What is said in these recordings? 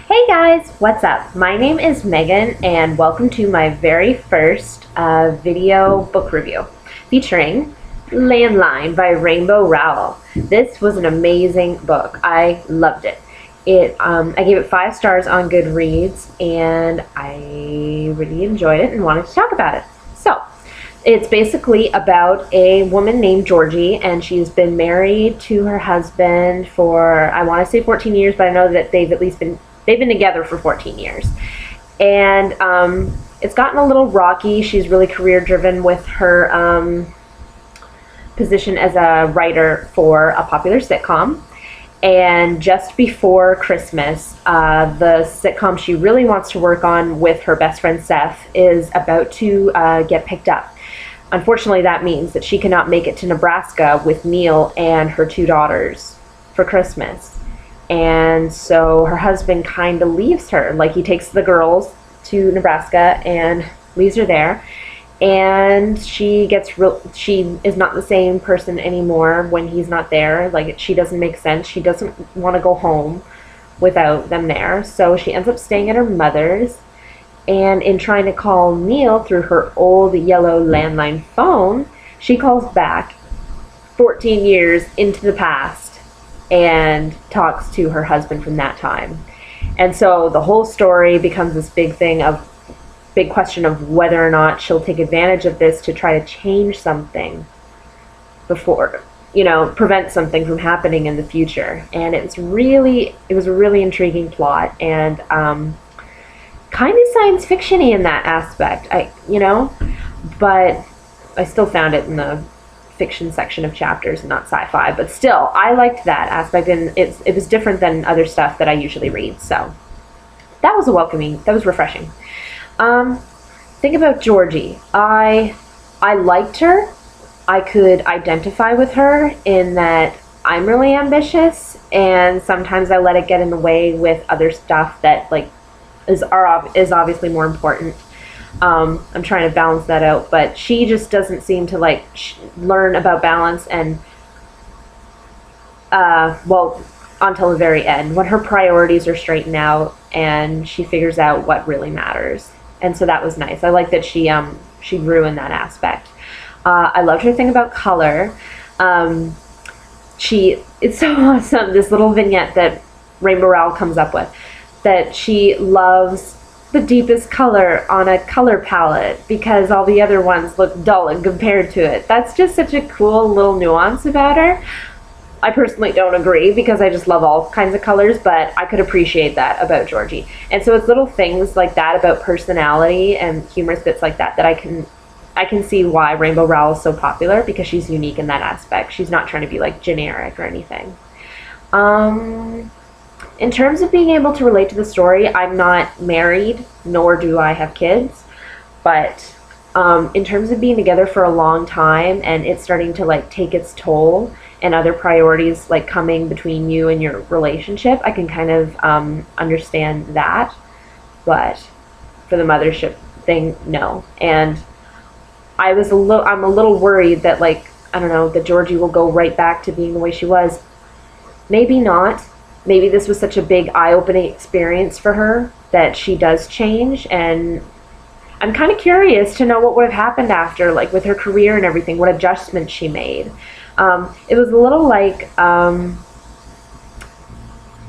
Hey guys, what's up? My name is Megan and welcome to my very first video book review featuring Landline by Rowell. This was an amazing book. I loved it. I gave it 5 stars on Goodreads and I really enjoyed it and wanted to talk about it. So, it's basically about a woman named Georgie, and she's been married to her husband for, I want to say 14 years, but I know that they've been together for 14 years. And it's gotten a little rocky. She's really career driven with her position as a writer for a popular sitcom. And just before Christmas, the sitcom she really wants to work on with her best friend Seth is about to get picked up. Unfortunately, that means that she cannot make it to Nebraska with Neil and her 2 daughters for Christmas. And so her husband kind of leaves her. Like, he takes the girls to Nebraska and leaves her there. And she is not the same person anymore when he's not there. Like, she doesn't make sense. She doesn't want to go home without them there. So she ends up staying at her mother's. And in trying to call Neil through her old yellow landline phone, she calls back 14 years into the past and talks to her husband from that time. And so the whole story becomes this big question of whether or not she'll take advantage of this to try to change something before, prevent something from happening in the future. And it was a really intriguing plot, and kind of science fiction-y in that aspect, but I still found it in the fiction section of chapters and not sci-fi. But still, I liked that aspect, and it was different than other stuff that I usually read. So that was refreshing. Think about Georgie. I liked her. I could identify with her in that I'm really ambitious, and sometimes I let it get in the way with other stuff that is obviously more important. I'm trying to balance that out, but she just doesn't seem to learn about balance, and until the very end, when her priorities are straightened out and she figures out what really matters. And so that was nice. I like that she grew in that aspect. I loved her thing about color. It's so awesome, this little vignette that Rowell comes up with, that she loves the deepest color on a color palette because all the other ones look dull and compared to it. That's just such a cool little nuance about her. I personally don't agree because I just love all kinds of colors, but I could appreciate that about Georgie. And so it's little things like that about personality and humorous bits like that I can see why Rowell is so popular, because she's unique in that aspect. She's not trying to be generic or anything. In terms of being able to relate to the story, I'm not married, nor do I have kids, but in terms of being together for a long time and it's starting to take its toll and other priorities coming between you and your relationship, I can kind of understand that. But for the mothership thing, no. And I'm a little worried that I don't know, that Georgie will go right back to being the way she was. Maybe not. Maybe this was such a big eye-opening experience for her that she does change, and I'm kind of curious to know what would have happened after, with her career and everything, what adjustments she made. It was a little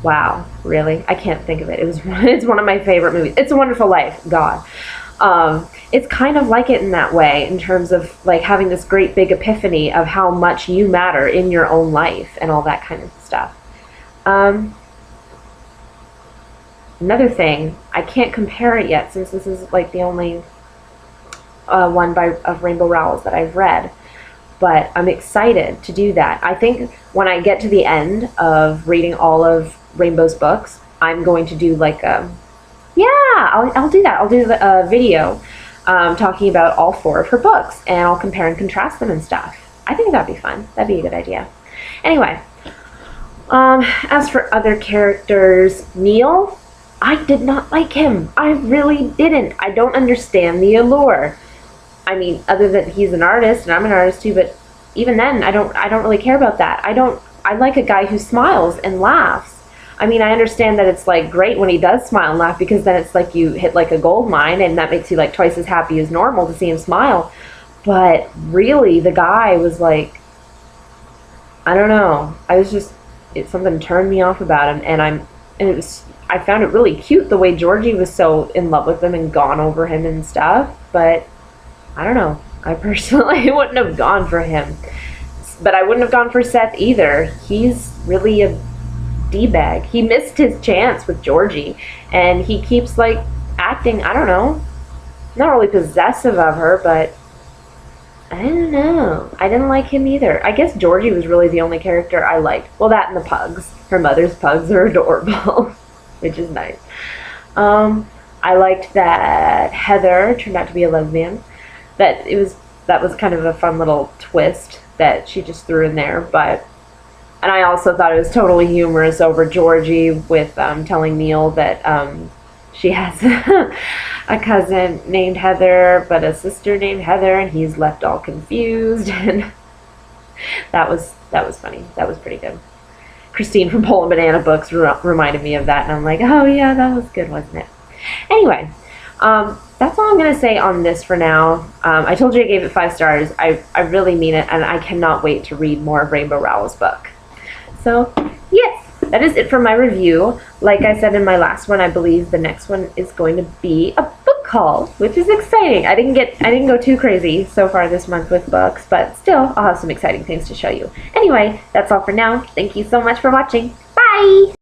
wow, really? I can't think of it. It's one of my favorite movies. It's a Wonderful Life, God. It's kind of like it in that way, in terms of having this great big epiphany of how much you matter in your own life and all that kind of stuff. Another thing, I can't compare it yet since this is the only one of Rowell's that I've read, but I'm excited to do that. I think when I get to the end of reading all of Rainbow's books, I'm going to do I'll do that. I'll do a video talking about all 4 of her books, and I'll compare and contrast them and stuff. I think that'd be fun. That'd be a good idea. Anyway. As for other characters, Neil, I did not like him. I really didn't. I don't understand the allure. I mean, other than he's an artist and I'm an artist too, but even then, I don't really care about that. I like a guy who smiles and laughs. I mean, I understand that it's like great when he does smile and laugh, because then it's like you hit like a gold mine, and that makes you like twice as happy as normal to see him smile. But really, the guy was like, I don't know. I was just, something turned me off about him, I found it really cute the way Georgie was so in love with him and gone over him and stuff. But I don't know. I personally wouldn't have gone for him. But I wouldn't have gone for Seth either. He's really a D-bag. He missed his chance with Georgie, and he keeps like acting, I don't know, not really possessive of her, but I don't know. I didn't like him either. I guess Georgie was really the only character I liked. Well, that and the pugs. Her mother's pugs are adorable, which is nice. I liked that Heather turned out to be a lesbian. That was kind of a fun little twist that she just threw in there. And I also thought it was totally humorous over Georgie with telling Neil that she has a cousin named Heather, but a sister named Heather, and he's left all confused. And that was funny. That was pretty good. Christine from Pole and Banana Books reminded me of that, and I'm like, oh yeah, that was good, wasn't it? Anyway, that's all I'm going to say on this for now. I told you I gave it 5 stars. I really mean it, and I cannot wait to read more of Rainbow Rowell's book. So, yes, that is it for my review. Like I said in my last one, I believe the next one is going to be a book haul, which is exciting. I didn't go too crazy so far this month with books, but still, I'll have some exciting things to show you. Anyway, that's all for now. Thank you so much for watching. Bye!